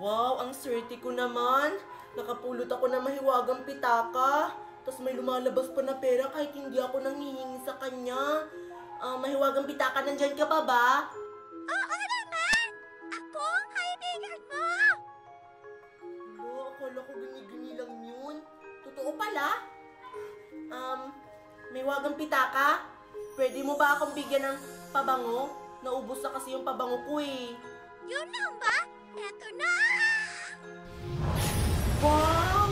Wow, ang swerte ko naman. Nakapulot ako ng mahiwagang pitaka. Tapos may lumalabas pa na pera kahit hindi ako nanghihingi sa kanya. Mahiwagang pitaka, nandyan ka pa ba? Oo naman! Ako ang kaibigan mo! Akala ko gini-gini lang yun. Totoo pala? Mahiwagang pitaka? Pwede mo ba akong bigyan ng pabango? Naubos na kasi yung pabango ko eh. Yun lang ba? Eto na! Wow!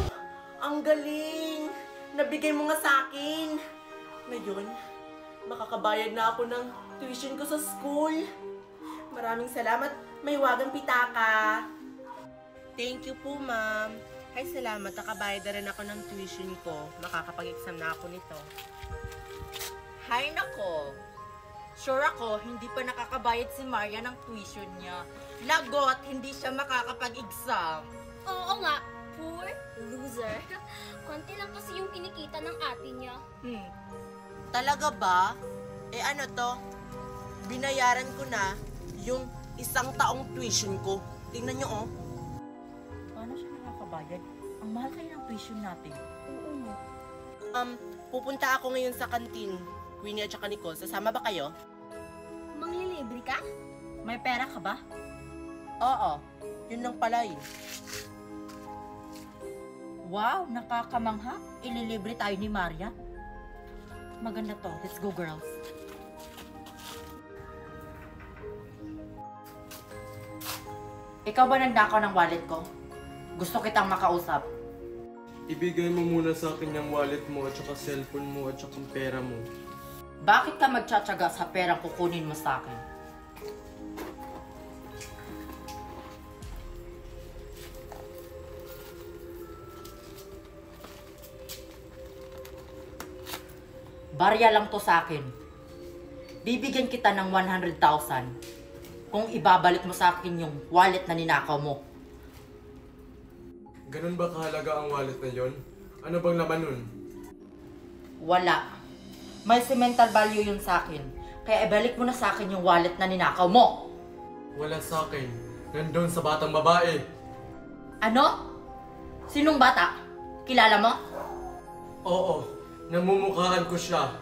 Ang galing! Nabigay mo nga sa akin. Ngayon, makakabayad na ako ng tuition ko sa school. Maraming salamat, mahiwagang pitaka. Thank you po, ma'am. Ay, salamat. Nakabayad na rin ako ng tuition ko. Makakapag-exam na ako nito. Hay nako. Sure ako, hindi pa nakakabayad si Maria ng tuition niya. Lagot, hindi siya makakapag-exam. Oo nga, poor loser. Konti lang kasi yung kinikita ng ate niya. Talaga ba? Eh ano to? Binayaran ko na yung 1 taong tuition ko. Tingnan nyo, oh. Paano siya nakakabayad? Ang mahal kayo ng tuition natin. Oo nga. Pupunta ako ngayon sa kantin. Queenie at saka Nicole, sasama ba kayo? Manglilibre ka? May pera ka ba? Oo, yun lang pala eh. Wow, nakakamangha. Ililibre tayo ni Maria. Maganda to. Let's go, girls. Ikaw ba nagnakaw ng wallet ko? Gusto kitang makausap. Ibigay mo muna sa akin yung wallet mo at saka cellphone mo at saka pera mo. Bakit ka magtsatsaga sa perang kukunin mo sa akin? Barya lang to sa akin. Bibigyan kita ng 100,000 kung ibabalik mo sa akin yung wallet na ninakaw mo. Ganun ba kahalaga ang wallet na yon? Ano bang laman nun? Wala. May sentimental value yun sa akin. Kaya ibalik mo na sa akin yung wallet na ninakaw mo. Wala sa akin. Nandun sa batang babae. Ano? Sinong bata? Kilala mo? Oo, namumukhaan ko siya.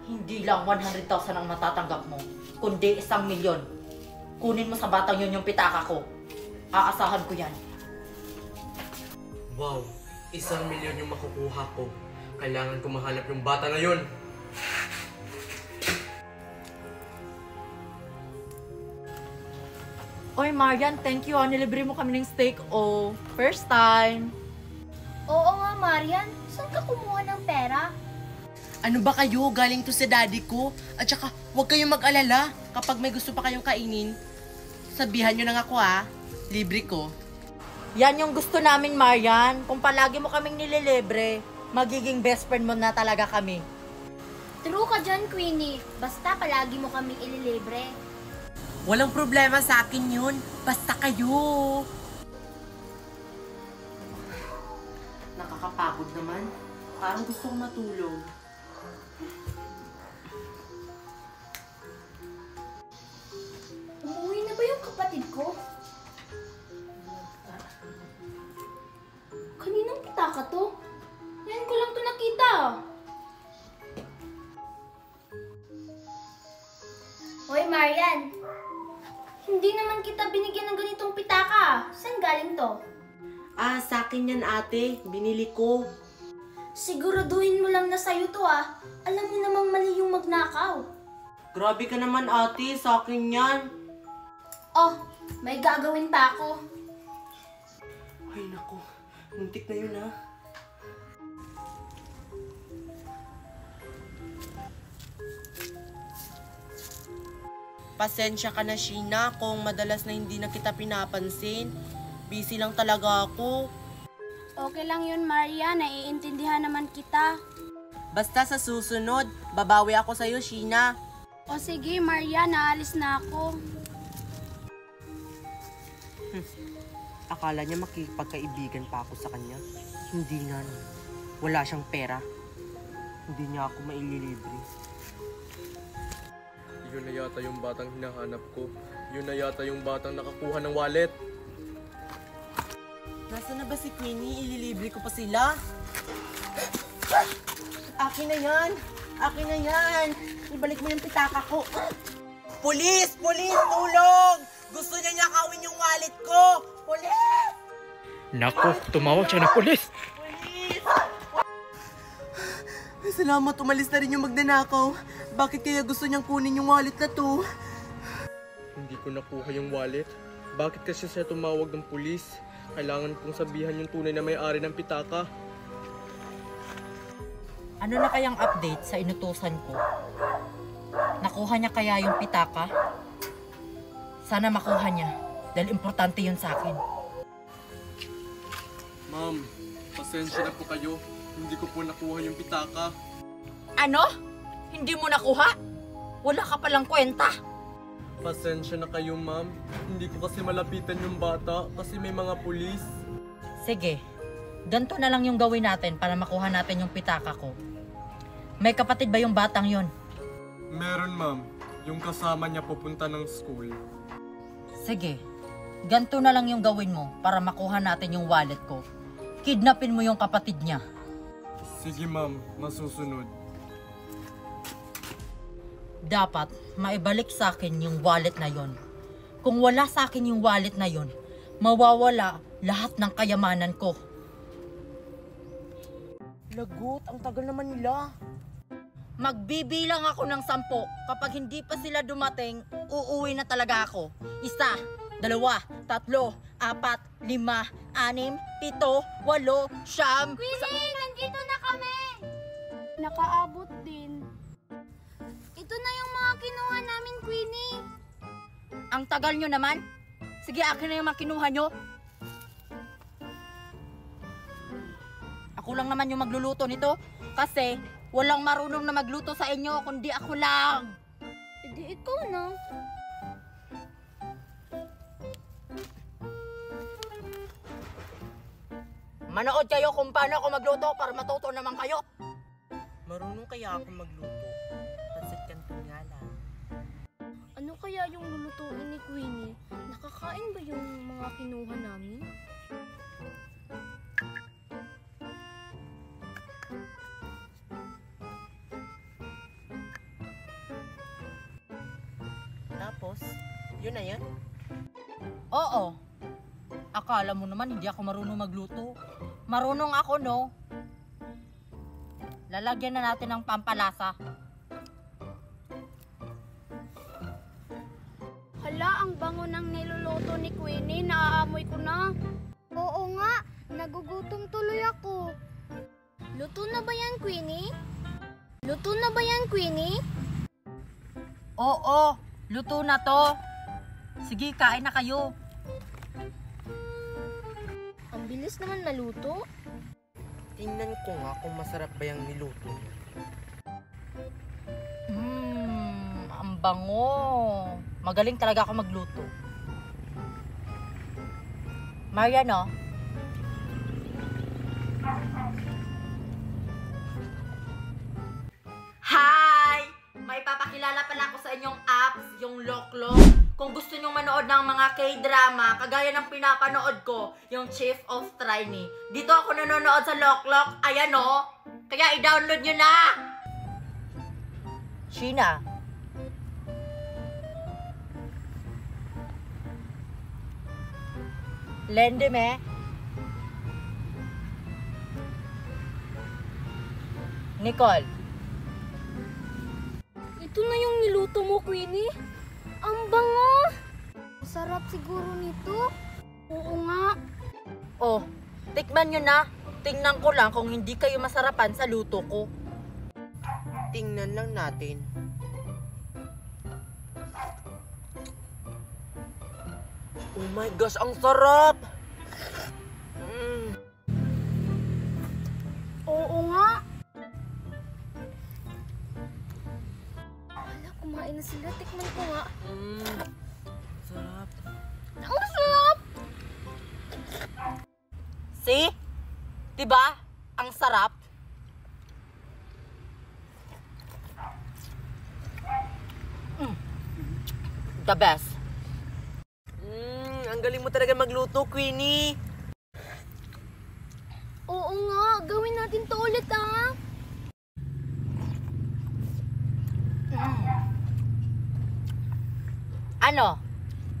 Hindi lang 100,000 ang matatanggap mo, kundi 1,000,000. Kunin mo sa batang yun yung pitaka ko. Aasahan ko yan. Wow, 1,000,000 yung makukuha ko. Kailangan ko mahanap yung bata na yun. Oy, Marian, thank you. Nilibre mo kami ng steak. Oh, first time. Oo nga, Marian. Saan ka kumuha ng pera? Ano ba kayo? Galing to sa daddy ko. At saka, huwag kayong mag-alala. Kapag may gusto pa kayong kainin, sabihan nyo lang ako ha. Libre ko. Yan yung gusto namin, Marian. Kung palagi mo kaming nililibre, magiging best friend mo na talaga kami. True ka dyan, Queenie. Basta palagi mo kaming ililibre. Walang problema sa akin yun. Basta kayo. Nakakapagod naman. Parang gusto kong matulog. Umuwi na ba yung kapatid ko? Kaninang pitaka to? Ngayon ko lang to nakita. Hoy, Marian. Hindi naman kita binigyan ng ganitong pitaka. Saan galing to? Sa akin yan ate. Binili ko. Siguraduhin mo lang na sa'yo to Alam mo namang mali yung magnakaw. Grabe ka naman ate. Sa akin yan. Oh, may gagawin pa ako. Ay nako. Muntik na yun ha. Pasensya ka na, Sheena, kung madalas na hindi na kita pinapansin. Busy lang talaga ako. Okay lang yun, Maria. Naiintindihan naman kita. Basta sa susunod, babawi ako sa'yo, Sheena. O sige, Maria. Naalis na ako. Akala niya makipagkaibigan pa ako sa kanya. Hindi nga. Wala siyang pera. Hindi niya ako maililibre. Yun na yata yung batang hinahanap ko. Yun na yata yung batang nakakuha ng wallet. Nasaan na ba si Queenie? Ililibre ko pa sila. Akin na yan! Akin na yan! Ibalik mo yung pitaka ko. Pulis! Pulis! Tulong! Gusto niya nakawin yung wallet ko! Pulis! Naku, tumawag siya ng pulis. Pulis! Ay, salamat, umalis na rin yung magnanakaw. Bakit kaya gusto niyang kunin yung wallet na to? Hindi ko nakuha yung wallet. Bakit kasi siya tumawag ng pulis? Kailangan kong sabihan yung tunay na may-ari ng pitaka. Ano na kayang update sa inutusan ko? Nakuha niya kaya yung pitaka? Sana makuha niya, dahil importante yun sa akin. Ma'am, pasensya na po kayo. Hindi ko po nakuha yung pitaka. Ano? Hindi mo nakuha? Wala ka palang kwenta. Pasensya na kayo, ma'am. Hindi ko kasi malapitan yung bata kasi may mga pulis. Sige, ganito na lang yung gawin natin para makuha natin yung pitaka ko. May kapatid ba yung batang yon? Meron, ma'am. Yung kasama niya pupunta ng school. Sige, ganito na lang yung gawin mo para makuha natin yung wallet ko. Kidnapin mo yung kapatid niya. Sige, ma'am. Masusunod. Dapat maibalik sa akin yung wallet na yon. Kung wala sa akin yung wallet na yon, mawawala lahat ng kayamanan ko. Lagot, ang tagal naman nila. Magbibilang ako ng 10. Kapag hindi pa sila dumating, uuwi na talaga ako. 1, 2, 3, 4, 5, 6, 7, 8, 9, 10. Queenie, nandito na kami! Nakaabot din. Ito na yung mga kinuha namin, Queenie. Ang tagal nyo naman. Sige, akin na yung mga kinuha nyo. Ako lang naman yung magluluto nito. Kasi walang marunong na magluto sa inyo, kundi ako lang. Hindi ikaw na. Manood kayo kung paano ako magluto para matuto naman kayo. Marunong kaya ako magluto. Pansit Canton nga lang. Ano kaya yung lulutuin ni Queenie? Nakakain ba yung mga kinuha namin? Tapos, yun na yan. Oo. Akala mo naman hindi ako marunong magluto. Marunong ako, no? Lalagyan na natin ng pampalasa. Hala, ang bango ng niluluto ni Queenie. Naaamoy ko na. Oo nga, nagugutom tuloy ako. Luto na ba yan, Queenie? Luto na ba yan, Queenie? Oo, luto na to. Sige, kain na kayo. Ang bilis naman maluto. Tingnan ko nga kung masarap ba yung niluto niya. Ang bango. Magaling talaga ako magluto. Mariano? Hi! May papakilala pala ako sa inyong apps, yung Loklok. Kung gusto nyong manood ng mga K-drama, kagaya ng pinapanood ko, yung Chief of Trinity. Dito ako nanonood sa Loklok. Ayan o. Kaya i-download nyo na! Sheena. Lendeme. Nicole. Ito na yung niluto mo, Queenie. Ang bango! Sarap siguro nito. Oo nga. Oh, tikman nyo na. Tingnan ko lang kung hindi kayo masarapan sa luto ko. Tingnan lang natin. Oh my gosh, ang sarap! Oo nga. Hala, kumain na sila. Tikman ko nga. Sarap. Ang sarap! See? Diba? Ang sarap. The best. Ang galing mo talaga magluto, Queenie. natin to ulit, ha? Ano?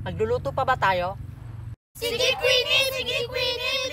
Magluluto pa ba tayo? Sige, Queenie! Sige, Queenie!